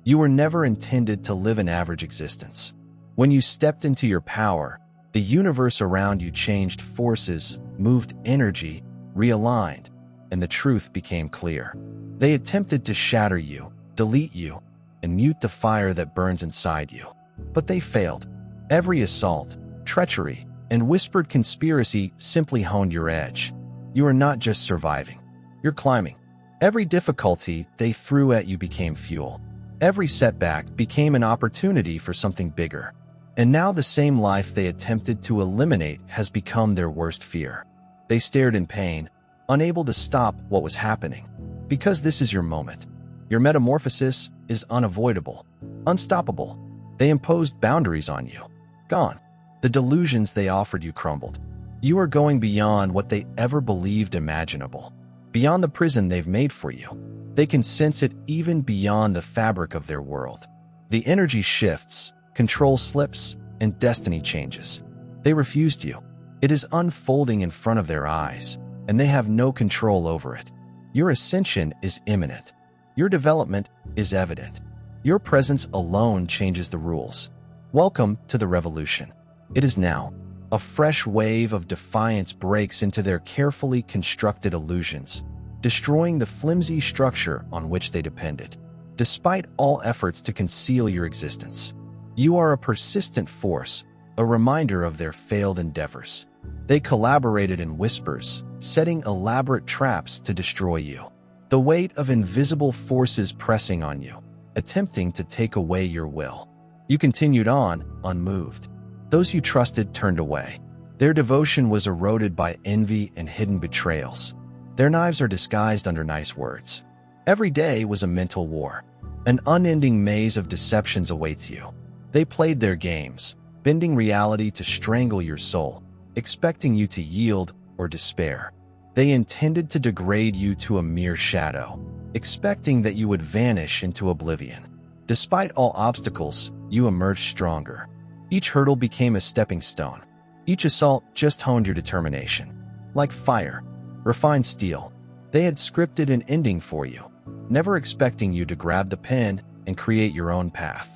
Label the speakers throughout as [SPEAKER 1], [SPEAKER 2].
[SPEAKER 1] You were never intended to live an average existence. When you stepped into your power, the universe around you changed forces, moved energy, realigned, and the truth became clear. They attempted to shatter you, delete you, and mute the fire that burns inside you. But they failed. Every assault, treachery, and whispered conspiracy simply honed your edge. You are not just surviving. You're climbing. Every difficulty they threw at you became fuel. Every setback became an opportunity for something bigger. And now the same life they attempted to eliminate has become their worst fear. They stared in pain, unable to stop what was happening. Because this is your moment. Your metamorphosis is unavoidable, unstoppable. They imposed boundaries on you. Gone. The delusions they offered you crumbled. You are going beyond what they ever believed imaginable. Beyond the prison they've made for you. They can sense it even beyond the fabric of their world. The energy shifts, control slips, and destiny changes. They refused you. It is unfolding in front of their eyes, and they have no control over it. Your ascension is imminent. Your development is evident. Your presence alone changes the rules. Welcome to the revolution. It is now. A fresh wave of defiance breaks into their carefully constructed illusions, destroying the flimsy structure on which they depended. Despite all efforts to conceal your existence, you are a persistent force, a reminder of their failed endeavors. They collaborated in whispers, setting elaborate traps to destroy you. The weight of invisible forces pressing on you, attempting to take away your will. You continued on, unmoved. Those you trusted turned away. Their devotion was eroded by envy and hidden betrayals. Their knives are disguised under nice words. Every day was a mental war. An unending maze of deceptions awaits you. They played their games, bending reality to strangle your soul, expecting you to yield or despair. They intended to degrade you to a mere shadow, expecting that you would vanish into oblivion. Despite all obstacles, you emerged stronger. Each hurdle became a stepping stone. Each assault just honed your determination. Like fire, refined steel, they had scripted an ending for you, never expecting you to grab the pen and create your own path.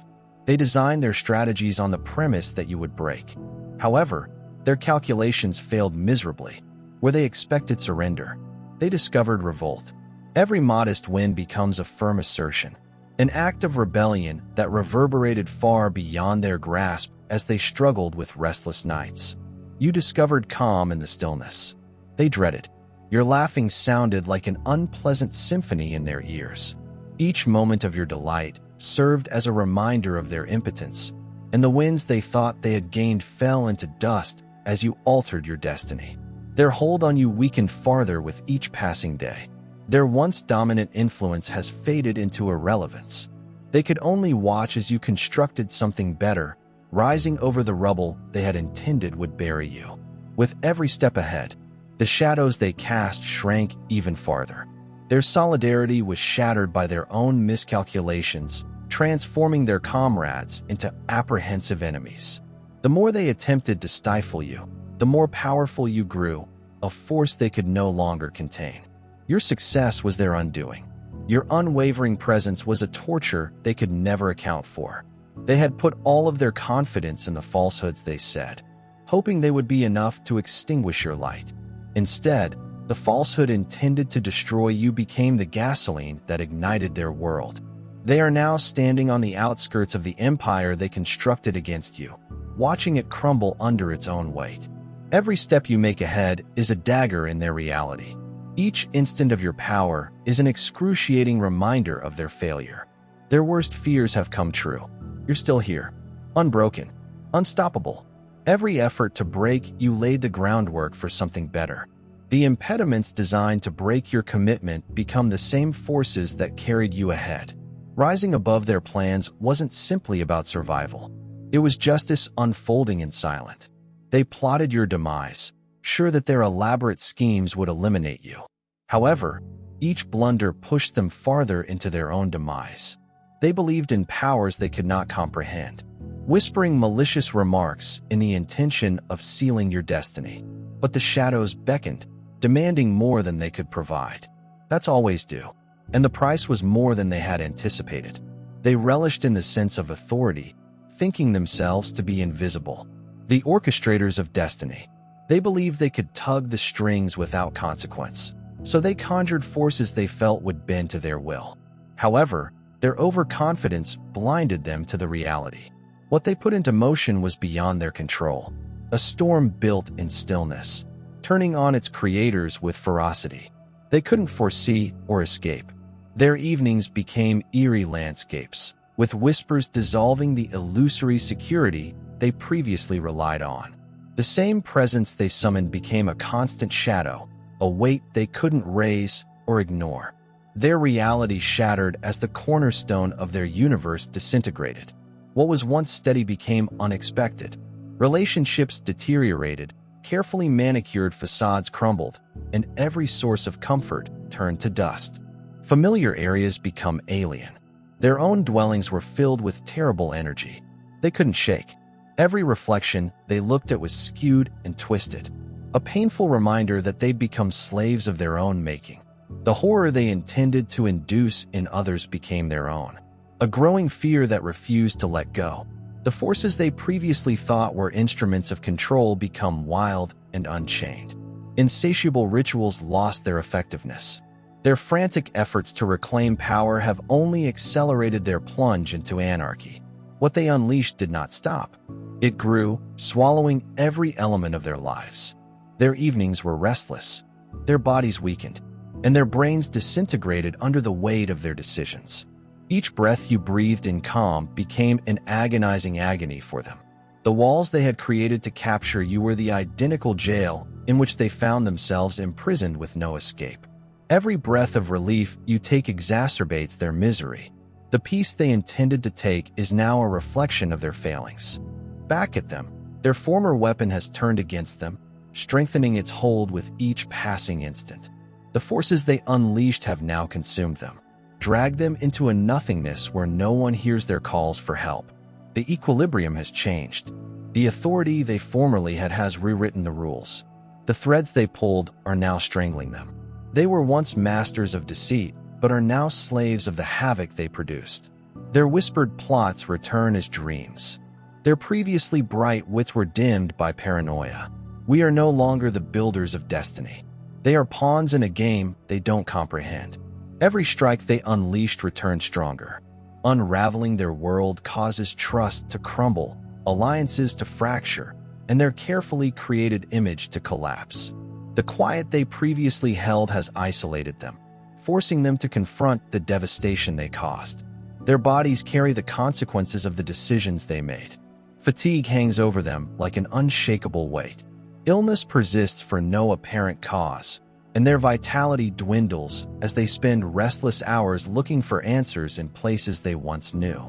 [SPEAKER 1] They designed their strategies on the premise that you would break. However, their calculations failed miserably. Where they expected surrender, they discovered revolt. Every modest win becomes a firm assertion, an act of rebellion that reverberated far beyond their grasp as they struggled with restless nights. You discovered calm in the stillness. They dreaded. Your laughing sounded like an unpleasant symphony in their ears. Each moment of your delight served as a reminder of their impotence, and the winds they thought they had gained fell into dust as you altered your destiny. Their hold on you weakened farther with each passing day. Their once dominant influence has faded into irrelevance. They could only watch as you constructed something better, rising over the rubble they had intended would bury you. With every step ahead, the shadows they cast shrank even farther. Their solidarity was shattered by their own miscalculations, transforming their comrades into apprehensive enemies. The more they attempted to stifle you, the more powerful you grew, a force they could no longer contain. Your success was their undoing. Your unwavering presence was a torture they could never account for. They had put all of their confidence in the falsehoods they said, hoping they would be enough to extinguish your light. Instead, the falsehood intended to destroy you became the gasoline that ignited their world. They are now standing on the outskirts of the empire they constructed against you, watching it crumble under its own weight. Every step you make ahead is a dagger in their reality. Each instant of your power is an excruciating reminder of their failure. Their worst fears have come true. You're still here, unbroken, unstoppable. Every effort to break you laid the groundwork for something better. The impediments designed to break your commitment become the same forces that carried you ahead. Rising above their plans wasn't simply about survival. It was justice unfolding in silence. They plotted your demise, sure that their elaborate schemes would eliminate you. However, each blunder pushed them farther into their own demise. They believed in powers they could not comprehend, whispering malicious remarks in the intention of sealing your destiny. But the shadows beckoned, demanding more than they could provide. That's always due. And the price was more than they had anticipated. They relished in the sense of authority, thinking themselves to be invisible. The orchestrators of destiny. They believed they could tug the strings without consequence, so they conjured forces they felt would bend to their will. However, their overconfidence blinded them to the reality. What they put into motion was beyond their control. A storm built in stillness, turning on its creators with ferocity. They couldn't foresee or escape. Their evenings became eerie landscapes, with whispers dissolving the illusory security they previously relied on. The same presence they summoned became a constant shadow, a weight they couldn't raise or ignore. Their reality shattered as the cornerstone of their universe disintegrated. What was once steady became unexpected. Relationships deteriorated, carefully manicured facades crumbled, and every source of comfort turned to dust. Familiar areas become alien. Their own dwellings were filled with terrible energy they couldn't shake. Every reflection they looked at was skewed and twisted, a painful reminder that they'd become slaves of their own making. The horror they intended to induce in others became their own, a growing fear that refused to let go. The forces they previously thought were instruments of control become wild and unchained. Insatiable rituals lost their effectiveness. Their frantic efforts to reclaim power have only accelerated their plunge into anarchy. What they unleashed did not stop. It grew, swallowing every element of their lives. Their evenings were restless, their bodies weakened, and their brains disintegrated under the weight of their decisions. Each breath you breathed in calm became an agonizing agony for them. The walls they had created to capture you were the identical jail in which they found themselves imprisoned with no escape. Every breath of relief you take exacerbates their misery. The peace they intended to take is now a reflection of their failings. Back at them, their former weapon has turned against them, strengthening its hold with each passing instant. The forces they unleashed have now consumed them, dragged them into a nothingness where no one hears their calls for help. The equilibrium has changed. The authority they formerly had has rewritten the rules. The threads they pulled are now strangling them. They were once masters of deceit, but are now slaves of the havoc they produced. Their whispered plots return as dreams. Their previously bright wits were dimmed by paranoia. We are no longer the builders of destiny. They are pawns in a game they don't comprehend. Every strike they unleashed returned stronger. Unraveling their world causes trust to crumble, alliances to fracture, and their carefully created image to collapse. The quiet they previously held has isolated them, forcing them to confront the devastation they caused. Their bodies carry the consequences of the decisions they made. Fatigue hangs over them like an unshakable weight. Illness persists for no apparent cause, and their vitality dwindles as they spend restless hours looking for answers in places they once knew.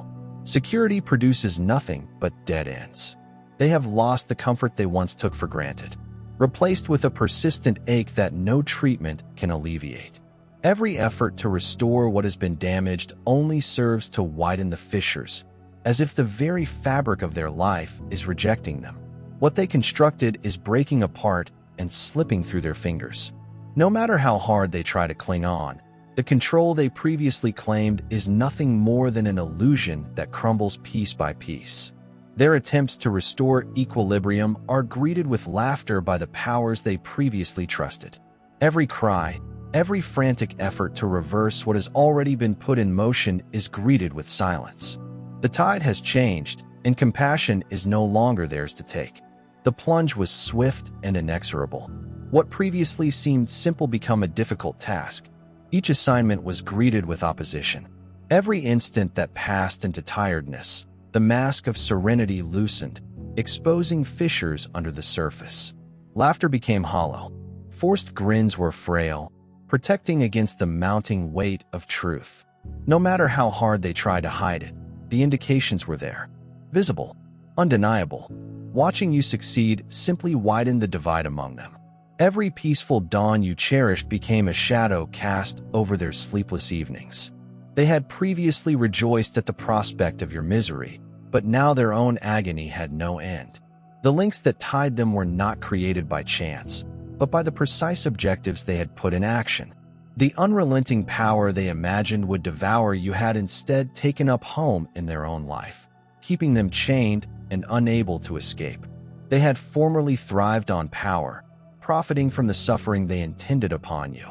[SPEAKER 1] Security produces nothing but dead ends. They have lost the comfort they once took for granted, replaced with a persistent ache that no treatment can alleviate. Every effort to restore what has been damaged only serves to widen the fissures, as if the very fabric of their life is rejecting them. What they constructed is breaking apart and slipping through their fingers. No matter how hard they try to cling on, the control they previously claimed is nothing more than an illusion that crumbles piece by piece. Their attempts to restore equilibrium are greeted with laughter by the powers they previously trusted. Every cry, every frantic effort to reverse what has already been put in motion is greeted with silence. The tide has changed, and compassion is no longer theirs to take. The plunge was swift and inexorable. What previously seemed simple became a difficult task. Each assignment was greeted with opposition. Every instant that passed into tiredness, the mask of serenity loosened, exposing fissures under the surface. Laughter became hollow. Forced grins were frail, protecting against the mounting weight of truth. No matter how hard they tried to hide it, the indications were there. Visible, undeniable. Watching you succeed simply widened the divide among them. Every peaceful dawn you cherished became a shadow cast over their sleepless evenings. They had previously rejoiced at the prospect of your misery, but now their own agony had no end. The links that tied them were not created by chance, but by the precise objectives they had put in action. The unrelenting power they imagined would devour you had instead taken up home in their own life, keeping them chained and unable to escape. They had formerly thrived on power, profiting from the suffering they intended upon you,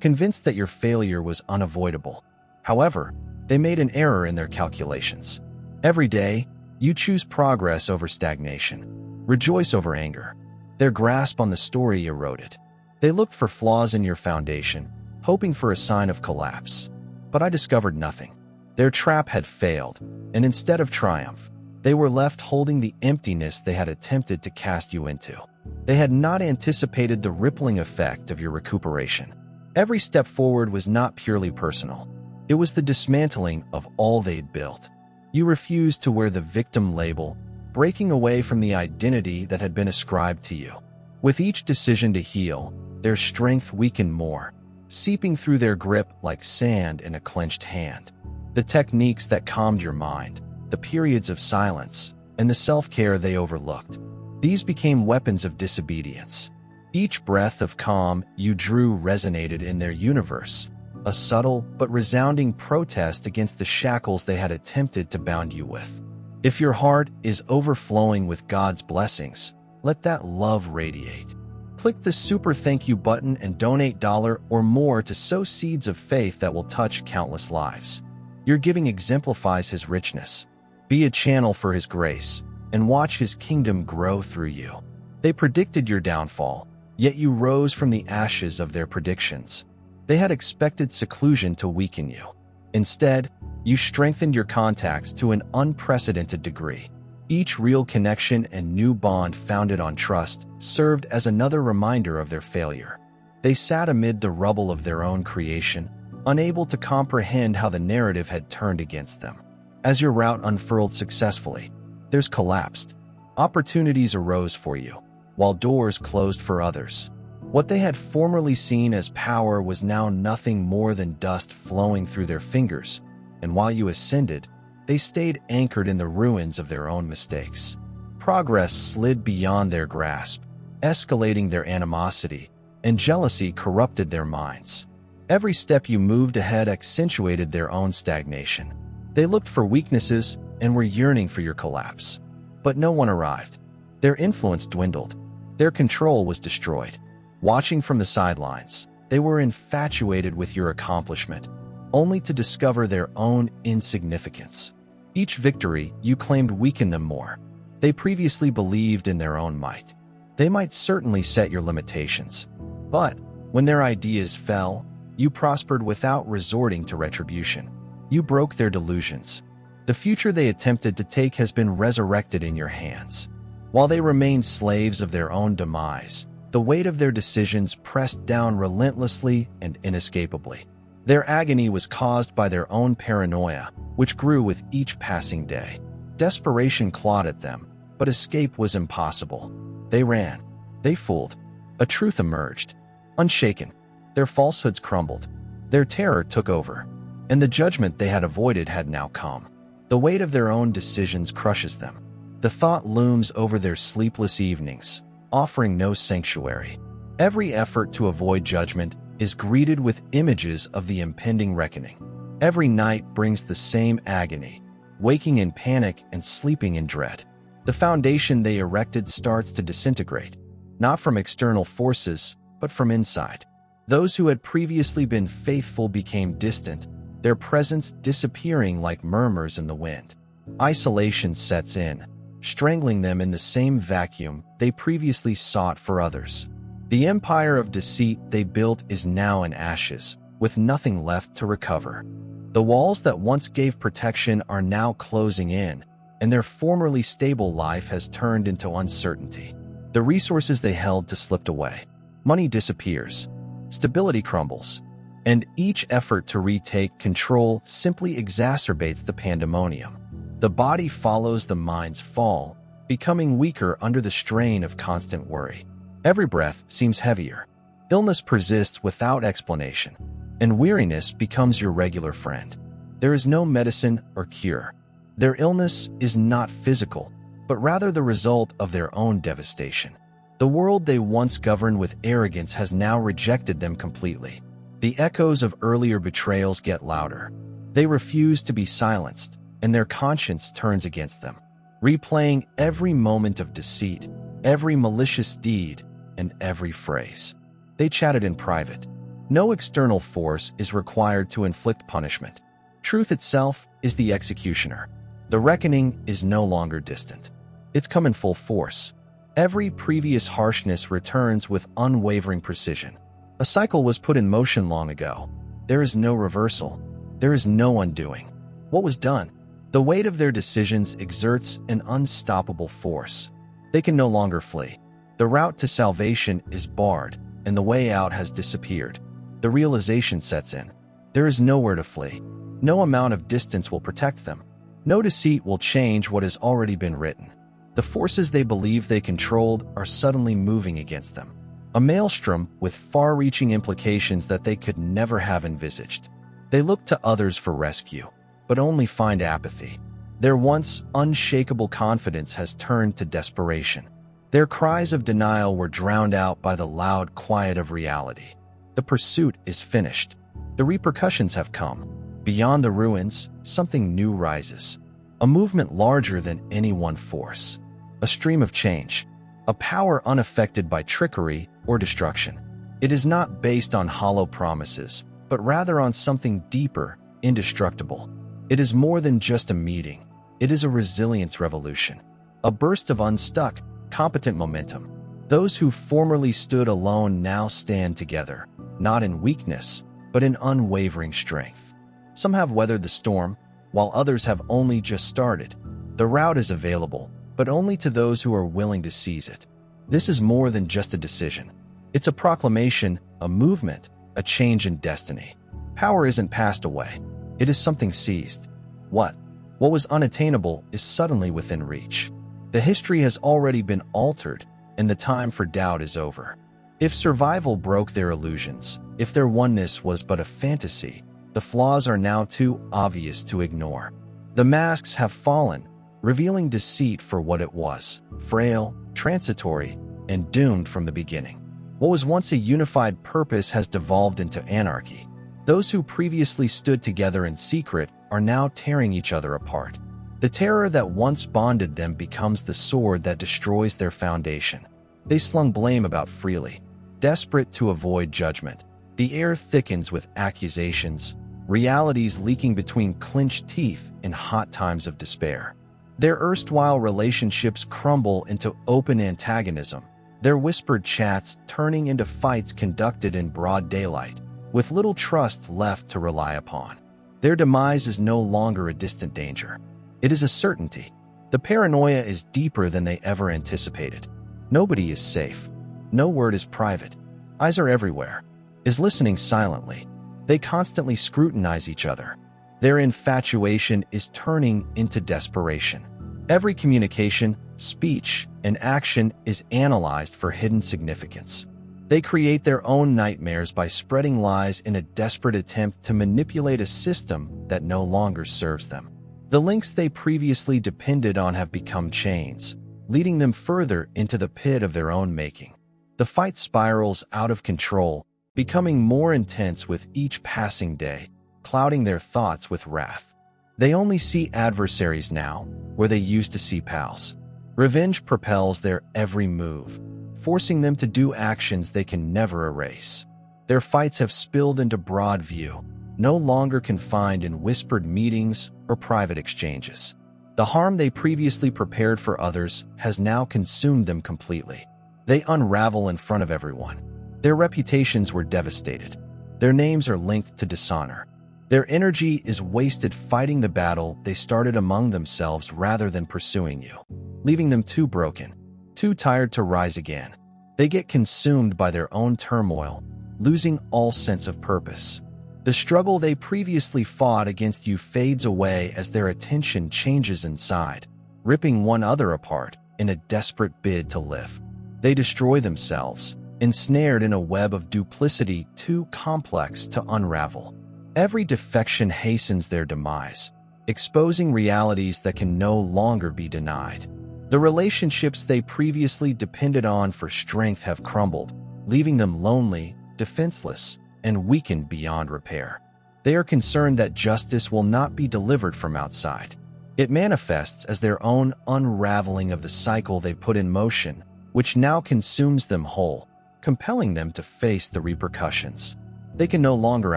[SPEAKER 1] convinced that your failure was unavoidable. However, they made an error in their calculations. Every day, you choose progress over stagnation, rejoice over anger. Their grasp on the story eroded. They looked for flaws in your foundation, hoping for a sign of collapse. But I discovered nothing. Their trap had failed, and instead of triumph, they were left holding the emptiness they had attempted to cast you into. They had not anticipated the rippling effect of your recuperation. Every step forward was not purely personal. It was the dismantling of all they'd built. You refused to wear the victim label, breaking away from the identity that had been ascribed to you. With each decision to heal, their strength weakened more, seeping through their grip like sand in a clenched hand. The techniques that calmed your mind, the periods of silence, and the self-care they overlooked, these became weapons of disobedience. Each breath of calm you drew resonated in their universe, a subtle but resounding protest against the shackles they had attempted to bound you with. If your heart is overflowing with God's blessings, let that love radiate. Click the super thank you button and donate $1 or more to sow seeds of faith that will touch countless lives. Your giving exemplifies His richness. Be a channel for His grace, and watch His kingdom grow through you. They predicted your downfall, yet you rose from the ashes of their predictions. They had expected seclusion to weaken you. Instead, you strengthened your contacts to an unprecedented degree. Each real connection and new bond founded on trust served as another reminder of their failure. They sat amid the rubble of their own creation, unable to comprehend how the narrative had turned against them. As your route unfurled successfully, theirs collapsed. Opportunities arose for you, while doors closed for others. What they had formerly seen as power was now nothing more than dust flowing through their fingers, and while you ascended, they stayed anchored in the ruins of their own mistakes. Progress slid beyond their grasp, escalating their animosity, and jealousy corrupted their minds. Every step you moved ahead accentuated their own stagnation. They looked for weaknesses and were yearning for your collapse. But no one arrived. Their influence dwindled. Their control was destroyed. Watching from the sidelines, they were infatuated with your accomplishment, only to discover their own insignificance. Each victory you claimed weakened them more. They previously believed in their own might. They might certainly set your limitations. But when their ideas fell, you prospered without resorting to retribution. You broke their delusions. The future they attempted to take has been resurrected in your hands. While they remained slaves of their own demise, the weight of their decisions pressed down relentlessly and inescapably. Their agony was caused by their own paranoia, which grew with each passing day. Desperation clawed at them, but escape was impossible. They ran. They fooled. A truth emerged. Unshaken, their falsehoods crumbled. Their terror took over, and the judgment they had avoided had now come. The weight of their own decisions crushes them. The thought looms over their sleepless evenings, offering no sanctuary. Every effort to avoid judgment is greeted with images of the impending reckoning. Every night brings the same agony, waking in panic and sleeping in dread. The foundation they erected starts to disintegrate, not from external forces, but from inside. Those who had previously been faithful became distant, their presence disappearing like murmurs in the wind. Isolation sets in, strangling them in the same vacuum they previously sought for others. The empire of deceit they built is now in ashes, with nothing left to recover. The walls that once gave protection are now closing in, and their formerly stable life has turned into uncertainty. The resources they held to slipped away. Money disappears. Stability crumbles. And each effort to retake control simply exacerbates the pandemonium. The body follows the mind's fall, becoming weaker under the strain of constant worry. Every breath seems heavier. Illness persists without explanation, and weariness becomes your regular friend. There is no medicine or cure. Their illness is not physical, but rather the result of their own devastation. The world they once governed with arrogance has now rejected them completely. The echoes of earlier betrayals get louder. They refuse to be silenced, and their conscience turns against them, replaying every moment of deceit, every malicious deed, and every phrase. They chatted in private. No external force is required to inflict punishment. Truth itself is the executioner. The reckoning is no longer distant. It's come in full force. Every previous harshness returns with unwavering precision. A cycle was put in motion long ago. There is no reversal. There is no undoing. What was done? The weight of their decisions exerts an unstoppable force. They can no longer flee. The route to salvation is barred, and the way out has disappeared. The realization sets in. There is nowhere to flee. No amount of distance will protect them. No deceit will change what has already been written. The forces they believe they controlled are suddenly moving against them. A maelstrom with far-reaching implications that they could never have envisaged. They look to others for rescue, but only find apathy. Their once unshakable confidence has turned to desperation. Their cries of denial were drowned out by the loud quiet of reality. The pursuit is finished. The repercussions have come. Beyond the ruins, something new rises. A movement larger than any one force. A stream of change. A power unaffected by trickery or destruction. It is not based on hollow promises, but rather on something deeper, indestructible. It is more than just a meeting. It is a resilience revolution. A burst of unstuck, competent momentum. Those who formerly stood alone now stand together, not in weakness, but in unwavering strength. Some have weathered the storm, while others have only just started. The route is available, but only to those who are willing to seize it. This is more than just a decision. It's a proclamation, a movement, a change in destiny. Power isn't passed away. It is something seized. What was unattainable is suddenly within reach. The history has already been altered, and the time for doubt is over. If survival broke their illusions, if their oneness was but a fantasy, the flaws are now too obvious to ignore. The masks have fallen, revealing deceit for what it was, frail, transitory, and doomed from the beginning. What was once a unified purpose has devolved into anarchy. Those who previously stood together in secret are now tearing each other apart. The terror that once bonded them becomes the sword that destroys their foundation. They slung blame about freely, desperate to avoid judgment. The air thickens with accusations, realities leaking between clenched teeth in hot times of despair. Their erstwhile relationships crumble into open antagonism, their whispered chats turning into fights conducted in broad daylight, with little trust left to rely upon. Their demise is no longer a distant danger. It is a certainty. The paranoia is deeper than they ever anticipated. Nobody is safe. No word is private. Eyes are everywhere. Is listening silently. They constantly scrutinize each other. Their infatuation is turning into desperation. Every communication, speech, and action is analyzed for hidden significance. They create their own nightmares by spreading lies in a desperate attempt to manipulate a system that no longer serves them. The links they previously depended on have become chains, leading them further into the pit of their own making. The fight spirals out of control, becoming more intense with each passing day, clouding their thoughts with wrath. They only see adversaries now, where they used to see pals. Revenge propels their every move, forcing them to do actions they can never erase. Their fights have spilled into broad view, no longer confined in whispered meetings or private exchanges. The harm they previously prepared for others has now consumed them completely. They unravel in front of everyone. Their reputations were devastated. Their names are linked to dishonor. Their energy is wasted fighting the battle they started among themselves rather than pursuing you, leaving them too broken, too tired to rise again. They get consumed by their own turmoil, losing all sense of purpose. The struggle they previously fought against you fades away as their attention changes inside, ripping one another apart in a desperate bid to live. They destroy themselves, ensnared in a web of duplicity too complex to unravel. Every defection hastens their demise, exposing realities that can no longer be denied. The relationships they previously depended on for strength have crumbled, leaving them lonely, defenseless, and weakened beyond repair. They are concerned that justice will not be delivered from outside. It manifests as their own unraveling of the cycle they put in motion, which now consumes them whole, compelling them to face the repercussions. They can no longer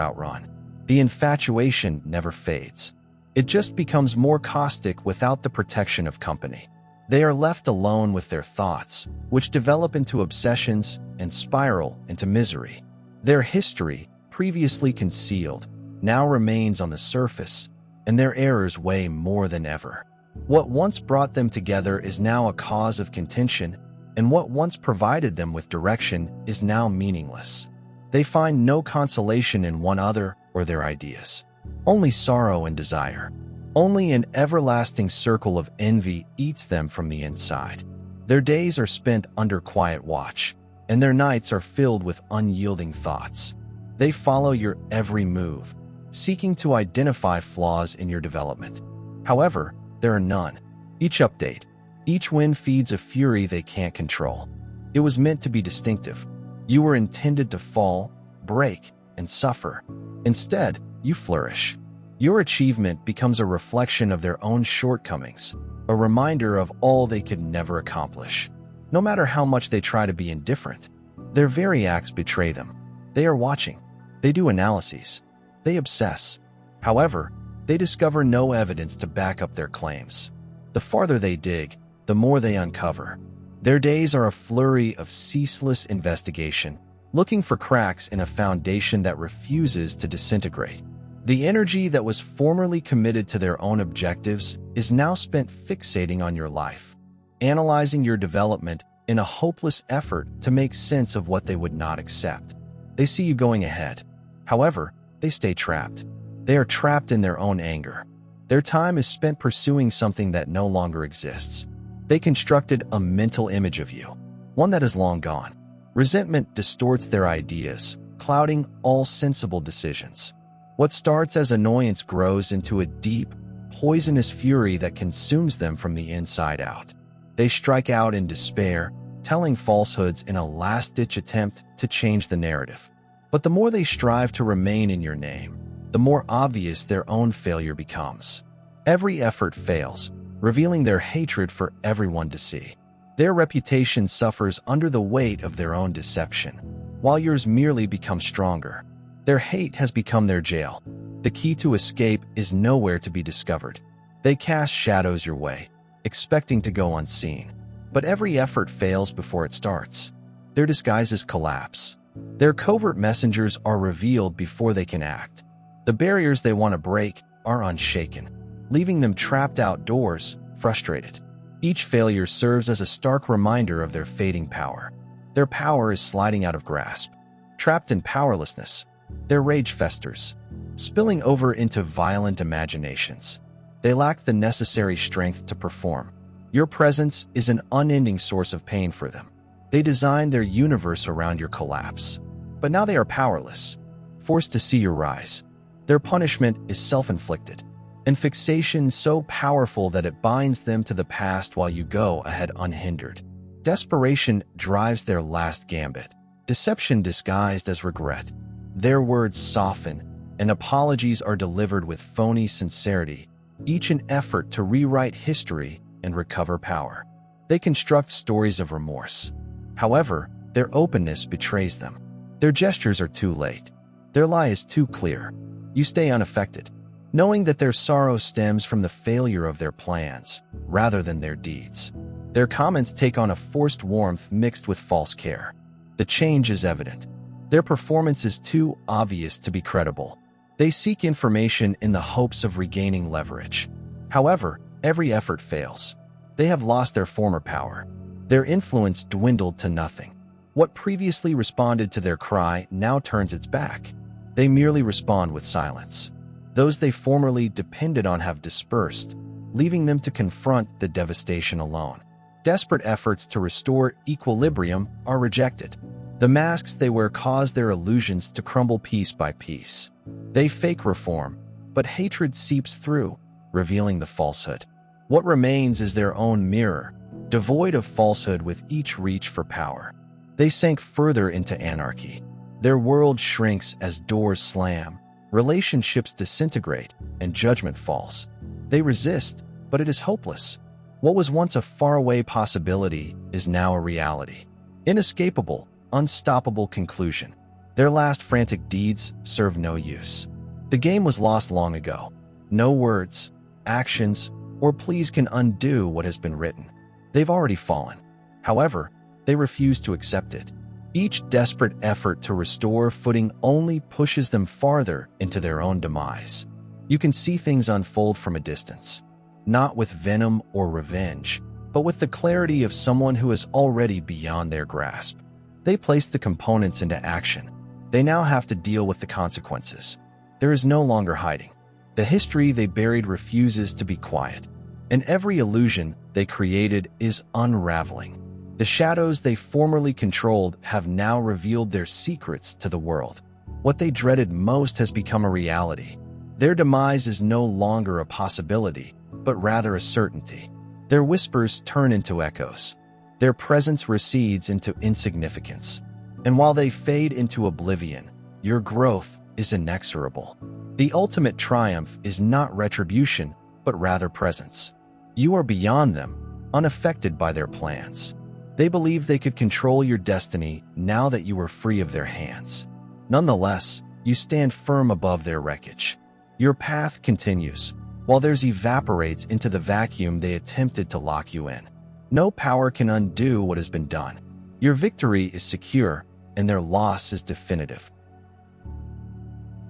[SPEAKER 1] outrun. The infatuation never fades. It just becomes more caustic without the protection of company. They are left alone with their thoughts, which develop into obsessions and spiral into misery. Their history, previously concealed, now remains on the surface, and their errors weigh more than ever. What once brought them together is now a cause of contention, and what once provided them with direction is now meaningless. They find no consolation in one another or their ideas. Only sorrow and desire. Only an everlasting circle of envy eats them from the inside. Their days are spent under quiet watch, and their nights are filled with unyielding thoughts. They follow your every move, seeking to identify flaws in your development. However, there are none. Each update, each win feeds a fury they can't control. It was meant to be distinctive. You were intended to fall, break, and suffer. Instead, you flourish. Your achievement becomes a reflection of their own shortcomings, a reminder of all they could never accomplish. No matter how much they try to be indifferent, their very acts betray them. They are watching. They do analyses. They obsess. However, they discover no evidence to back up their claims. The farther they dig, the more they uncover. Their days are a flurry of ceaseless investigation, looking for cracks in a foundation that refuses to disintegrate. The energy that was formerly committed to their own objectives is now spent fixating on your life, analyzing your development in a hopeless effort to make sense of what they would not accept. They see you going ahead. However, they stay trapped. They are trapped in their own anger. Their time is spent pursuing something that no longer exists. They constructed a mental image of you, one that is long gone. Resentment distorts their ideas, clouding all sensible decisions. What starts as annoyance grows into a deep, poisonous fury that consumes them from the inside out. They strike out in despair, telling falsehoods in a last-ditch attempt to change the narrative. But the more they strive to remain in your name, the more obvious their own failure becomes. Every effort fails, revealing their hatred for everyone to see. Their reputation suffers under the weight of their own deception, while yours merely becomes stronger. Their hate has become their jail. The key to escape is nowhere to be discovered. They cast shadows your way, expecting to go unseen. But every effort fails before it starts. Their disguises collapse. Their covert messengers are revealed before they can act. The barriers they want to break are unshaken, leaving them trapped outdoors, frustrated. Each failure serves as a stark reminder of their fading power. Their power is sliding out of grasp. Trapped in powerlessness, their rage festers, spilling over into violent imaginations. They lack the necessary strength to perform. Your presence is an unending source of pain for them. They designed their universe around your collapse. But now they are powerless, forced to see your rise. Their punishment is self-inflicted, and fixation so powerful that it binds them to the past while you go ahead unhindered. Desperation drives their last gambit, deception disguised as regret. Their words soften, and apologies are delivered with phony sincerity, each an effort to rewrite history and recover power. They construct stories of remorse. However, their openness betrays them. Their gestures are too late. Their lie is too clear. You stay unaffected, knowing that their sorrow stems from the failure of their plans, rather than their deeds. Their comments take on a forced warmth mixed with false care. The change is evident. Their performance is too obvious to be credible. They seek information in the hopes of regaining leverage. However, every effort fails. They have lost their former power. Their influence dwindled to nothing. What previously responded to their cry now turns its back. They merely respond with silence. Those they formerly depended on have dispersed, leaving them to confront the devastation alone. Desperate efforts to restore equilibrium are rejected. The masks they wear cause their illusions to crumble piece by piece. They fake reform, but hatred seeps through, revealing the falsehood. What remains is their own mirror, devoid of falsehood with each reach for power. They sank further into anarchy. Their world shrinks as doors slam, relationships disintegrate, and judgment falls. They resist, but it is hopeless. What was once a faraway possibility is now a reality. Inescapable, unstoppable conclusion. Their last frantic deeds serve no use. The game was lost long ago. No words, actions, or pleas can undo what has been written. They've already fallen. However, they refuse to accept it. Each desperate effort to restore footing only pushes them farther into their own demise. You can see things unfold from a distance, not with venom or revenge, but with the clarity of someone who is already beyond their grasp. They place the components into action. They now have to deal with the consequences. There is no longer hiding. The history they buried refuses to be quiet, and every illusion they created is unraveling. The shadows they formerly controlled have now revealed their secrets to the world. What they dreaded most has become a reality. Their demise is no longer a possibility, but rather a certainty. Their whispers turn into echoes. Their presence recedes into insignificance. And while they fade into oblivion, your growth is inexorable. The ultimate triumph is not retribution, but rather presence. You are beyond them, unaffected by their plans. They believed they could control your destiny now that you were free of their hands. Nonetheless, you stand firm above their wreckage. Your path continues, while theirs evaporates into the vacuum they attempted to lock you in. No power can undo what has been done. Your victory is secure, and their loss is definitive.